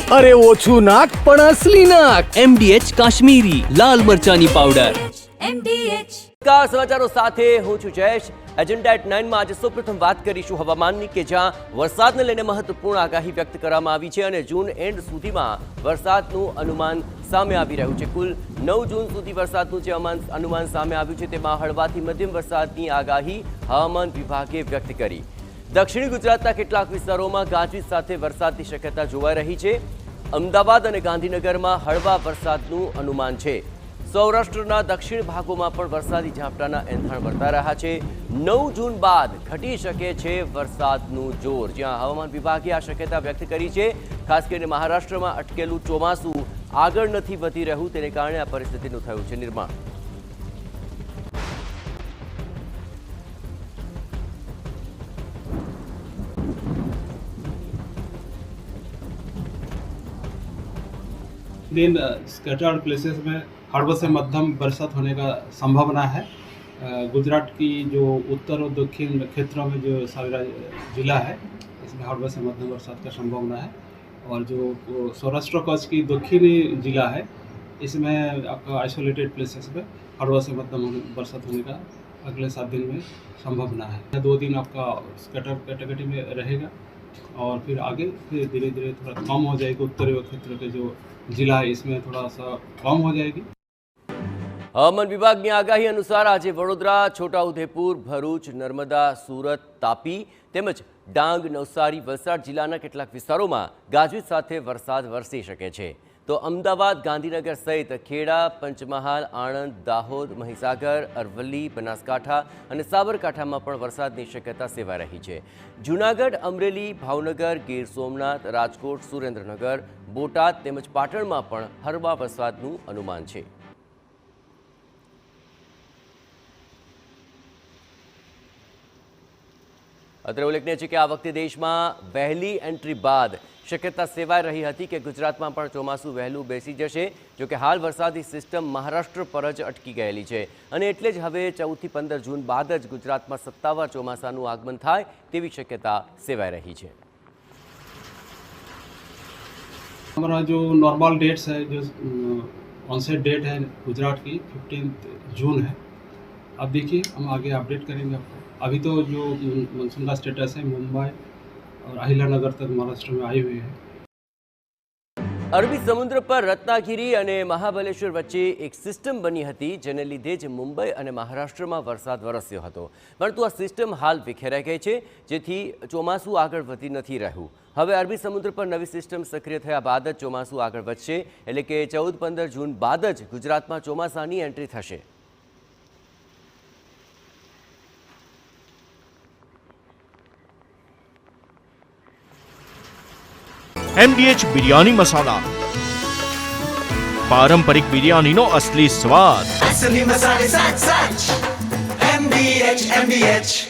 अरे ओछू नाक पण असली नाक। MDH કાશ્મીરી લાલ મરચાની પાવડર। MDH સમાચારો સાથે હું છું જયેશ। એજન્ડા એટ 9 માં આજે સૌપ્રથમ વાત કરીશું હવામાનની કે જ્યાં વરસાદને લઈને મહત્વપૂર્ણ આગાહી વ્યક્ત કરવામાં આવી છે અને જૂન એન્ડ સુધીમાં વરસાદનું અનુમાન સામે આવી રહ્યું છે। કુલ 9 જૂન સુધી વરસાદનું જે અનુમાન સામે આવ્યું છે તેમાં હળવાથી મધ્યમ વરસાદની આગાહી હવામાન વિભાગે વ્યક્ત કરી। દક્ષિણી ગુજરાતના કેટલાક વિસ્તારોમાં ગાજવીજ સાથે વરસાદની શક્યતા જોવાઈ રહી છે। અમદાવાદ અને ગાંધીનગરમાં હળવા વરસાદનું અનુમાન છે। સૌરાષ્ટ્રના દક્ષિણ ભાગોમાં પણ વરસાદી ઝાપટાના એંધાણ વર્તા રહ્યા છે। 9 જૂન બાદ ઘટી શકે છે વરસાદનું જોર, જ્યાં હવામાન વિભાગે આ શક્યતા વ્યક્ત કરી છે। ખાસ કરીને મહારાષ્ટ્રમાં અટકેલું ચોમાસું આગળ નથી વધી રહ્યું, તેને કારણે આ પરિસ્થિતિનું થયું છે નિર્માણ। दिन स्कैटर्ड प्लेसेस में हड़बड़ से मध्यम बरसात होने का संभावना है। गुजरात की जो उत्तर और दक्षिण क्षेत्रों में जो सारा जिला है इसमें हड़बड़ से मध्यम बरसात का संभावना है। और जो सौराष्ट्र कच्छ की दक्षिणी जिला है इसमें आपका आइसोलेटेड प्लेसेस में हड़बड़ से मध्यम बरसात होने का अगले 7 दिन में संभावना है। 2 दिन आपका स्कैटर कैटेगरी में रहेगा और फिर आगे फिर धीरे धीरे थोड़ा कम हो जाएगी। उत्तरी क्षेत्र के जो जिला है इसमें थोड़ा सा कम हो जाएगी। હવામાન વિભાગની આગાહી અનુસાર આજે વડોદરા, છોટાઉદેપુર, ભરૂચ, નર્મદા, સુરત, તાપી તેમજ ડાંગ, નવસારી, વલસાડ જિલ્લાના કેટલાક વિસ્તારોમાં ગાજવીજ સાથે વરસાદ વરસી શકે છે। તો અમદાવાદ, ગાંધીનગર સહિત ખેડા, પંચમહાલ, આણંદ, દાહોદ, મહીસાગર, અરવલ્લી, બનાસકાંઠા અને સાબરકાંઠામાં પણ વરસાદની શક્યતા સેવાઈ રહી છે। જૂનાગઢ, અમરેલી, ભાવનગર, ગીર સોમનાથ, રાજકોટ, સુરેન્દ્રનગર, બોટાદ તેમજ પાટણમાં પણ હળવા વરસાદનું અનુમાન છે। અત્રે ઉલ્લેખનીય છે કે આ વખતે દેશમાં વહેલી એન્ટ્રી બાદ શક્યતા સેવાઈ રહી હતી કે ગુજરાતમાં પણ ચોમાસું વહેલું બેસી જશે। જો કે હાલ વરસાદી સિસ્ટમ મહારાષ્ટ્ર પર જ અટકી ગયેલી છે અને એટલે જ હવે 14 થી 15 જૂન બાદ જ ગુજરાતમાં સત્તાવાર ચોમાસાનું આગમન થાય તેવી શક્યતા સેવાઈ રહી છે। हमारा जो नॉर्मल डेट्स है, जो ऑनसेट डेट है गुजरात की 15 जून है। अब देखिए हम आगे अपडेट करेंगे आपको। अभी तो जो मानसून का स्टेटस है मुंबई और अहिलानगर तक महाराष्ट्र में आई हुई है। અરબી સમુદ્ર પર રત્નાગીરી અને મહાબલેશ્વર વચ્ચે એક સિસ્ટમ બની હતી, જેને લીધે જ મુંબઈ અને મહારાષ્ટ્રમાં વરસાદ વરસ્યો હતો, પરંતુ આ સિસ્ટમ હાલ વિખેરાઈ ગઈ છે, જેથી ચોમાસું આગળ વધી નથી રહ્યું। હવે અરબી સમુદ્ર પર નવી સિસ્ટમ સક્રિય થયા બાદ જ ચોમાસું આગળ વધશે, એટલે કે 14-15 જૂન બાદ જ ગુજરાતમાં ચોમાસાની એન્ટ્રી થશે। MDH બિરયાની મસાલા, પારંપરિક બિરયાનીનો અસલી સ્વાદ। असली मसाले साच साच MDH